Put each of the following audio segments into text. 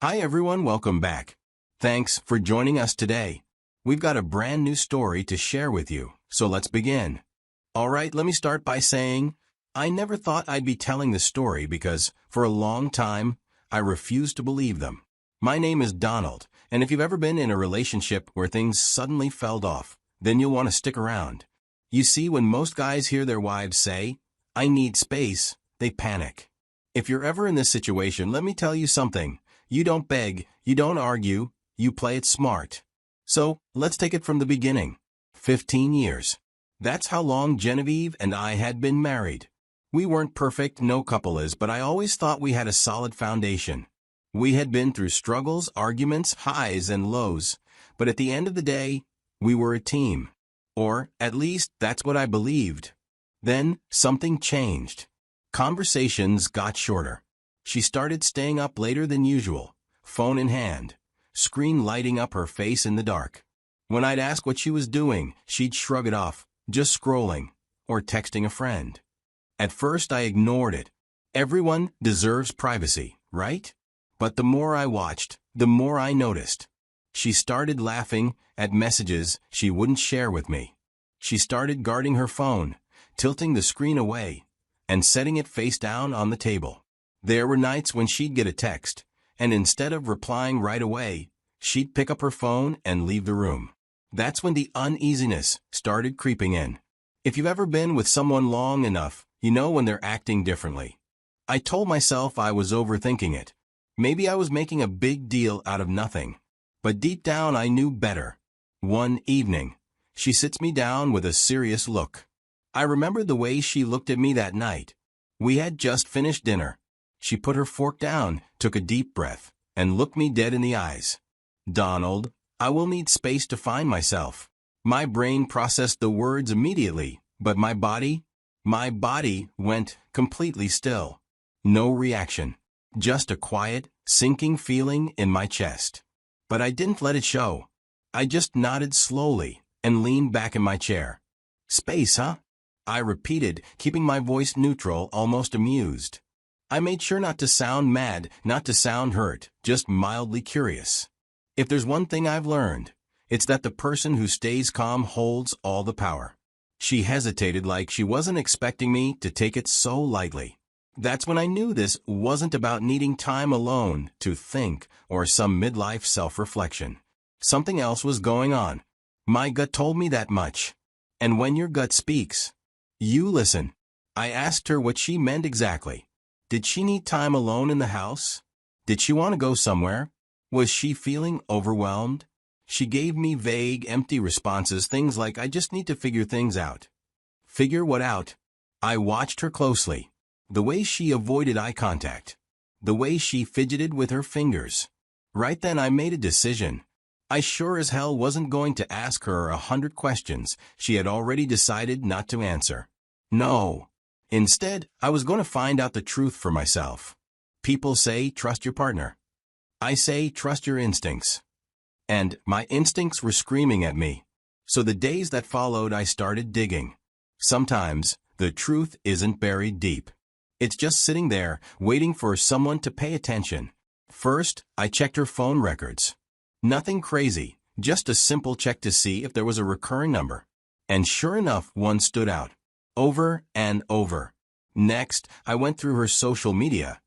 Hi everyone, welcome back. Thanks for joining us today. We've got a brand new story to share with you, so let's begin. Alright, let me start by saying, I never thought I'd be telling this story because, for a long time, I refused to believe them. My name is Donald, and if you've ever been in a relationship where things suddenly fell off, then you'll want to stick around. You see, when most guys hear their wives say, I need space, they panic. If you're ever in this situation, let me tell you something. You don't beg, you don't argue, you play it smart. So, let's take it from the beginning. 15 years. That's how long Genevieve and I had been married. We weren't perfect, no couple is, but I always thought we had a solid foundation. We had been through struggles, arguments, highs and lows, but at the end of the day, we were a team. Or, at least, that's what I believed. Then, something changed. Conversations got shorter. She started staying up later than usual, phone in hand, screen lighting up her face in the dark. When I'd ask what she was doing, she'd shrug it off, just scrolling, or texting a friend. At first I ignored it. Everyone deserves privacy, right? But the more I watched, the more I noticed. She started laughing at messages she wouldn't share with me. She started guarding her phone, tilting the screen away, and setting it face down on the table. There were nights when she'd get a text, and instead of replying right away, she'd pick up her phone and leave the room. That's when the uneasiness started creeping in. If you've ever been with someone long enough, you know when they're acting differently. I told myself I was overthinking it. Maybe I was making a big deal out of nothing. But deep down I knew better. One evening, she sits me down with a serious look. I remember the way she looked at me that night. We had just finished dinner. She put her fork down, took a deep breath, and looked me dead in the eyes. Donald, I will need space to find myself. My brain processed the words immediately, but my body went completely still. No reaction. Just a quiet, sinking feeling in my chest. But I didn't let it show. I just nodded slowly and leaned back in my chair. Space, huh? I repeated, keeping my voice neutral, almost amused. I made sure not to sound mad, not to sound hurt, just mildly curious. If there's one thing I've learned, it's that the person who stays calm holds all the power. She hesitated like she wasn't expecting me to take it so lightly. That's when I knew this wasn't about needing time alone to think or some midlife self-reflection. Something else was going on. My gut told me that much. And when your gut speaks, you listen. I asked her what she meant exactly. Did she need time alone in the house? Did she want to go somewhere? Was she feeling overwhelmed? She gave me vague, empty responses, things like, I just need to figure things out. Figure what out? I watched her closely. The way she avoided eye contact. The way she fidgeted with her fingers. Right then I made a decision. I sure as hell wasn't going to ask her 100 questions she had already decided not to answer. No. Instead, I was going to find out the truth for myself. People say trust your partner. I say trust your instincts. And my instincts were screaming at me. So the days that followed I started digging. Sometimes, the truth isn't buried deep. It's just sitting there, waiting for someone to pay attention. First, I checked her phone records. Nothing crazy, just a simple check to see if there was a recurring number. And sure enough, one stood out. Over and over. Next, I went through her social media,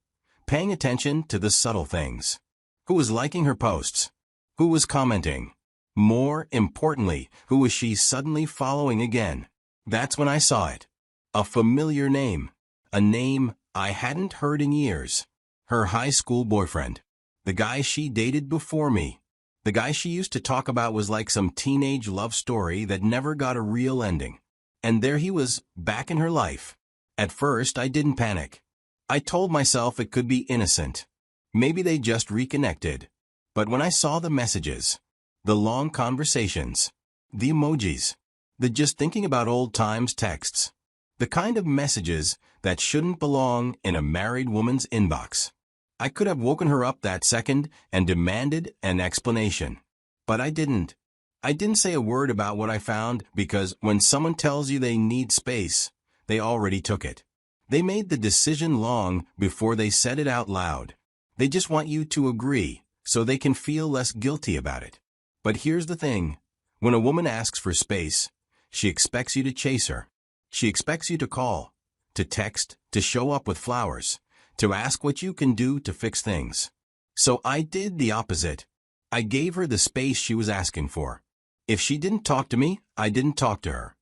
paying attention to the subtle things. Who was liking her posts? Who was commenting? More importantly, who was she suddenly following again? That's when I saw it. A familiar name. A name I hadn't heard in years. Her high school boyfriend. The guy she dated before me. The guy she used to talk about was like some teenage love story that never got a real ending. And there he was, back in her life. At first, I didn't panic. I told myself it could be innocent. Maybe they just reconnected. But when I saw the messages, the long conversations, the emojis, the just thinking about old times texts, the kind of messages that shouldn't belong in a married woman's inbox, I could have woken her up that second and demanded an explanation. But I didn't. I didn't say a word about what I found because when someone tells you they need space, they already took it. They made the decision long before they said it out loud. They just want you to agree, so they can feel less guilty about it. But here's the thing. When a woman asks for space, she expects you to chase her. She expects you to call, to text, to show up with flowers, to ask what you can do to fix things. So I did the opposite. I gave her the space she was asking for. If she didn't talk to me, I didn't talk to her.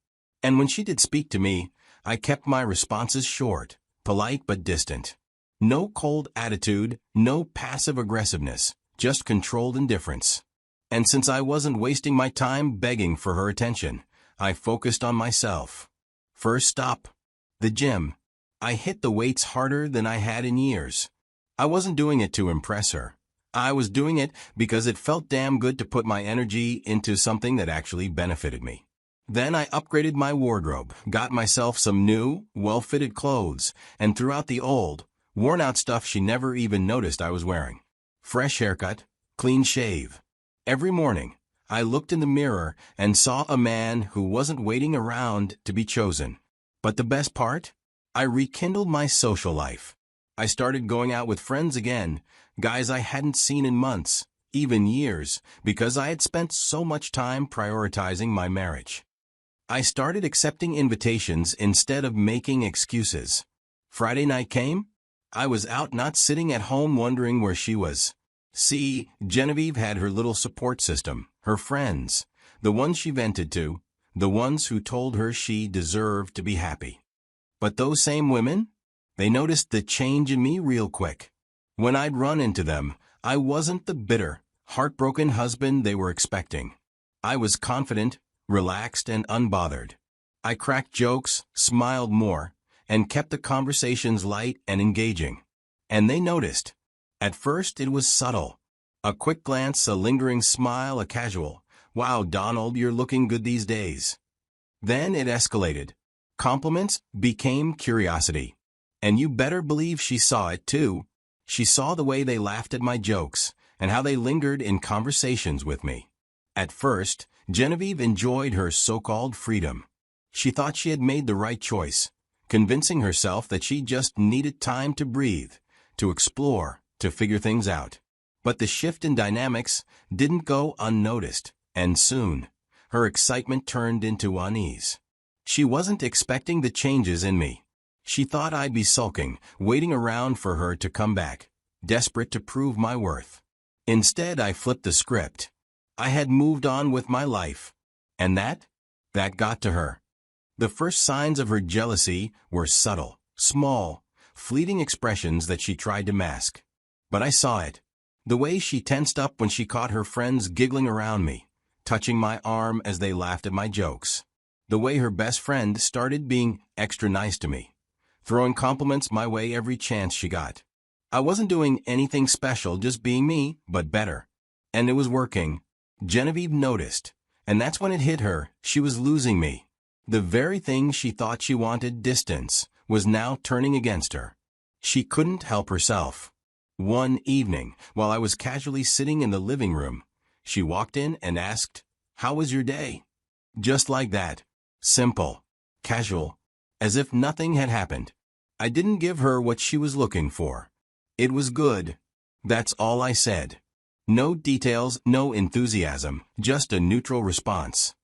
And when she did speak to me, I kept my responses short, polite but distant. No cold attitude, no passive aggressiveness, just controlled indifference. And since I wasn't wasting my time begging for her attention, I focused on myself. First stop, the gym. I hit the weights harder than I had in years. I wasn't doing it to impress her. I was doing it because it felt damn good to put my energy into something that actually benefited me. Then I upgraded my wardrobe, got myself some new, well-fitted clothes, and threw out the old, worn-out stuff she never even noticed I was wearing. Fresh haircut, clean shave. Every morning, I looked in the mirror and saw a man who wasn't waiting around to be chosen. But the best part? I rekindled my social life. I started going out with friends again, guys I hadn't seen in months, even years, because I had spent so much time prioritizing my marriage. I started accepting invitations instead of making excuses. Friday night came. I was out, not sitting at home wondering where she was. See, Genevieve had her little support system, her friends, the ones she vented to, the ones who told her she deserved to be happy. But those same women? They noticed the change in me real quick. When I'd run into them, I wasn't the bitter, heartbroken husband they were expecting. I was confident, relaxed, and unbothered. I cracked jokes, smiled more, and kept the conversations light and engaging. And they noticed. At first, it was subtle. A quick glance, a lingering smile, a casual, "Wow, Donald, you're looking good these days." Then it escalated. Compliments became curiosity. And you better believe she saw it too. She saw the way they laughed at my jokes, and how they lingered in conversations with me. At first, Genevieve enjoyed her so-called freedom. She thought she had made the right choice, convincing herself that she just needed time to breathe, to explore, to figure things out. But the shift in dynamics didn't go unnoticed, and soon, her excitement turned into unease. She wasn't expecting the changes in me. She thought I'd be sulking, waiting around for her to come back, desperate to prove my worth. Instead, I flipped the script. I had moved on with my life. And that got to her. The first signs of her jealousy were subtle, small, fleeting expressions that she tried to mask. But I saw it. The way she tensed up when she caught her friends giggling around me, touching my arm as they laughed at my jokes. The way her best friend started being extra nice to me, throwing compliments my way every chance she got. I wasn't doing anything special, just being me, but better. And it was working. Genevieve noticed, and that's when it hit her. She was losing me. The very thing she thought she wanted, distance, was now turning against her. She couldn't help herself. One evening, while I was casually sitting in the living room, she walked in and asked, "How was your day?" Just like that. Simple. Casual. As if nothing had happened. I didn't give her what she was looking for. It was good. That's all I said. No details, no enthusiasm, just a neutral response.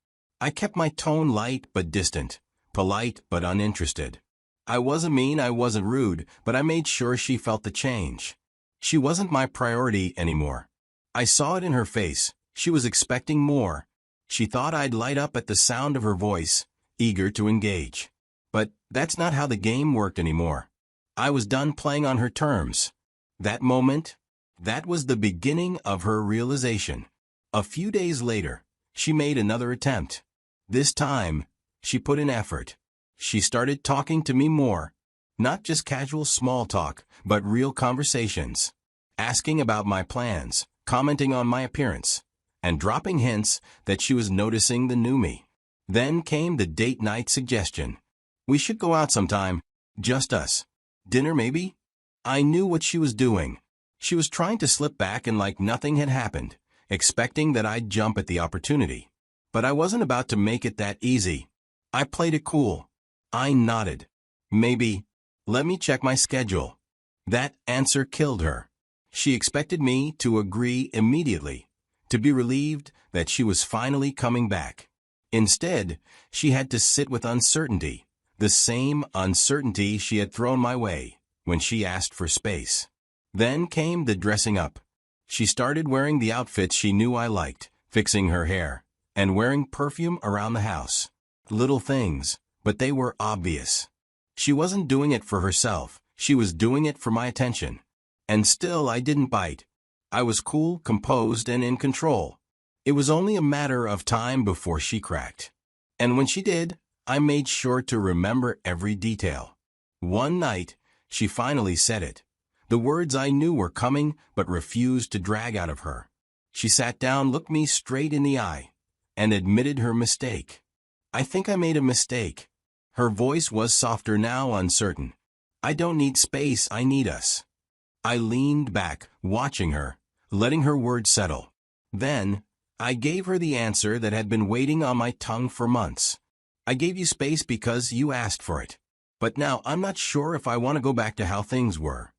I kept my tone light but distant, polite but uninterested. I wasn't mean, I wasn't rude, but I made sure she felt the change. She wasn't my priority anymore. I saw it in her face. She was expecting more. She thought I'd light up at the sound of her voice, eager to engage. But that's not how the game worked anymore. I was done playing on her terms. That moment, that was the beginning of her realization. A few days later, she made another attempt. This time, she put in effort. She started talking to me more. Not just casual small talk, but real conversations. Asking about my plans, commenting on my appearance, and dropping hints that she was noticing the new me. Then came the date night suggestion. We should go out sometime, just us. Dinner maybe? I knew what she was doing. She was trying to slip back and like nothing had happened, expecting that I'd jump at the opportunity. But I wasn't about to make it that easy. I played it cool. I nodded. Maybe. Let me check my schedule. That answer killed her. She expected me to agree immediately, to be relieved that she was finally coming back. Instead, she had to sit with uncertainty, the same uncertainty she had thrown my way when she asked for space. Then came the dressing up. She started wearing the outfits she knew I liked, fixing her hair, and wearing perfume around the house. Little things, but they were obvious. She wasn't doing it for herself, she was doing it for my attention. And still I didn't bite. I was cool, composed, and in control. It was only a matter of time before she cracked. And when she did, I made sure to remember every detail. One night, she finally said it. The words I knew were coming but refused to drag out of her. She sat down, looked me straight in the eye, and admitted her mistake. I think I made a mistake. Her voice was softer now, uncertain. I don't need space, I need us. I leaned back, watching her, letting her words settle. Then, I gave her the answer that had been waiting on my tongue for months. I gave you space because you asked for it. But now I'm not sure if I want to go back to how things were.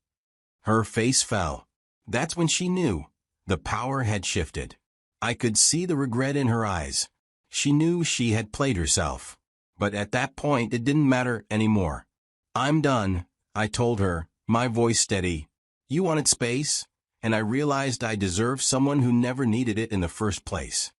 Her face fell. That's when she knew. The power had shifted. I could see the regret in her eyes. She knew she had played herself. But at that point it didn't matter anymore. I'm done, I told her, my voice steady. You wanted space, and I realized I deserved someone who never needed it in the first place.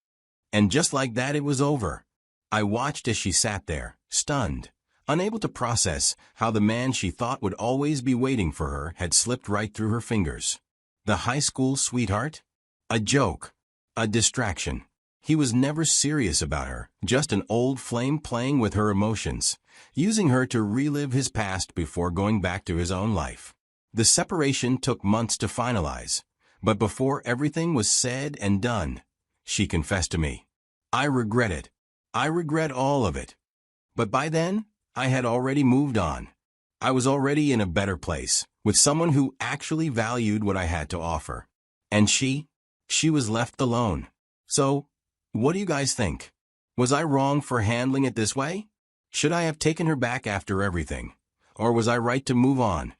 And just like that it was over. I watched as she sat there, stunned, unable to process how the man she thought would always be waiting for her had slipped right through her fingers. The high school sweetheart? A joke. A distraction. He was never serious about her, just an old flame playing with her emotions, using her to relive his past before going back to his own life. The separation took months to finalize, but before everything was said and done, she confessed to me. I regret it. I regret all of it. But by then, I had already moved on. I was already in a better place, with someone who actually valued what I had to offer. And she was left alone. So, what do you guys think? Was I wrong for handling it this way? Should I have taken her back after everything? Or was I right to move on?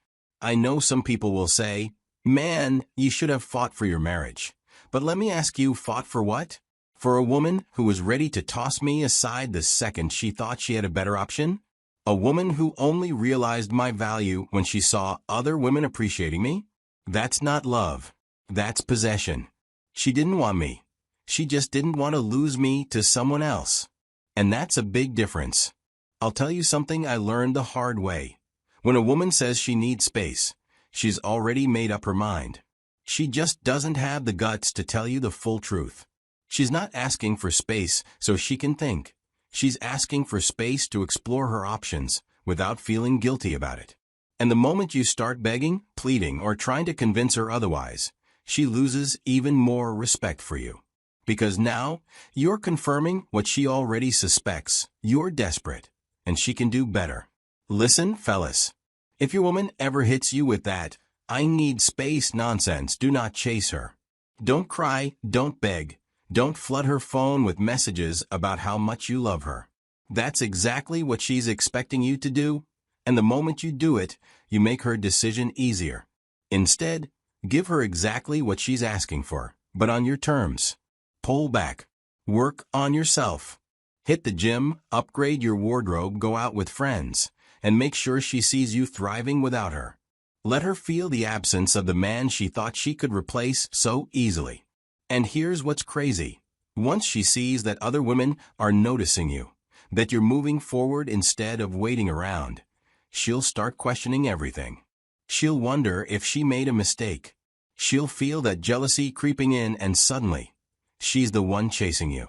I know some people will say, man, you should have fought for your marriage. But let me ask you, fought for what? For a woman who was ready to toss me aside the second she thought she had a better option? A woman who only realized my value when she saw other women appreciating me? That's not love. That's possession. She didn't want me. She just didn't want to lose me to someone else. And that's a big difference. I'll tell you something I learned the hard way. When a woman says she needs space, she's already made up her mind. She just doesn't have the guts to tell you the full truth. She's not asking for space so she can think. She's asking for space to explore her options without feeling guilty about it. And the moment you start begging, pleading, or trying to convince her otherwise, she loses even more respect for you. Because now, you're confirming what she already suspects. You're desperate, and she can do better. Listen, fellas. If your woman ever hits you with that, I need space nonsense, do not chase her. Don't cry, don't beg, don't flood her phone with messages about how much you love her. That's exactly what she's expecting you to do, and the moment you do it, you make her decision easier. Instead, give her exactly what she's asking for, but on your terms. Pull back. Work on yourself. Hit the gym, upgrade your wardrobe, go out with friends, and make sure she sees you thriving without her. Let her feel the absence of the man she thought she could replace so easily. And here's what's crazy. Once she sees that other women are noticing you, that you're moving forward instead of waiting around, she'll start questioning everything. She'll wonder if she made a mistake. She'll feel that jealousy creeping in, and suddenly, she's the one chasing you.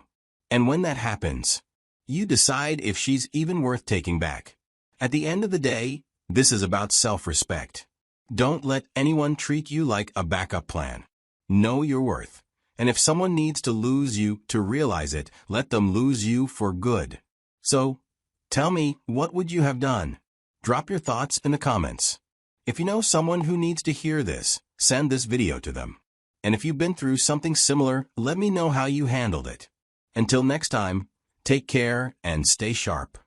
And when that happens, you decide if she's even worth taking back. At the end of the day, this is about self-respect. Don't let anyone treat you like a backup plan. Know your worth. And if someone needs to lose you to realize it, let them lose you for good. So, tell me, what would you have done? Drop your thoughts in the comments. If you know someone who needs to hear this, send this video to them. And if you've been through something similar, let me know how you handled it. Until next time, take care and stay sharp.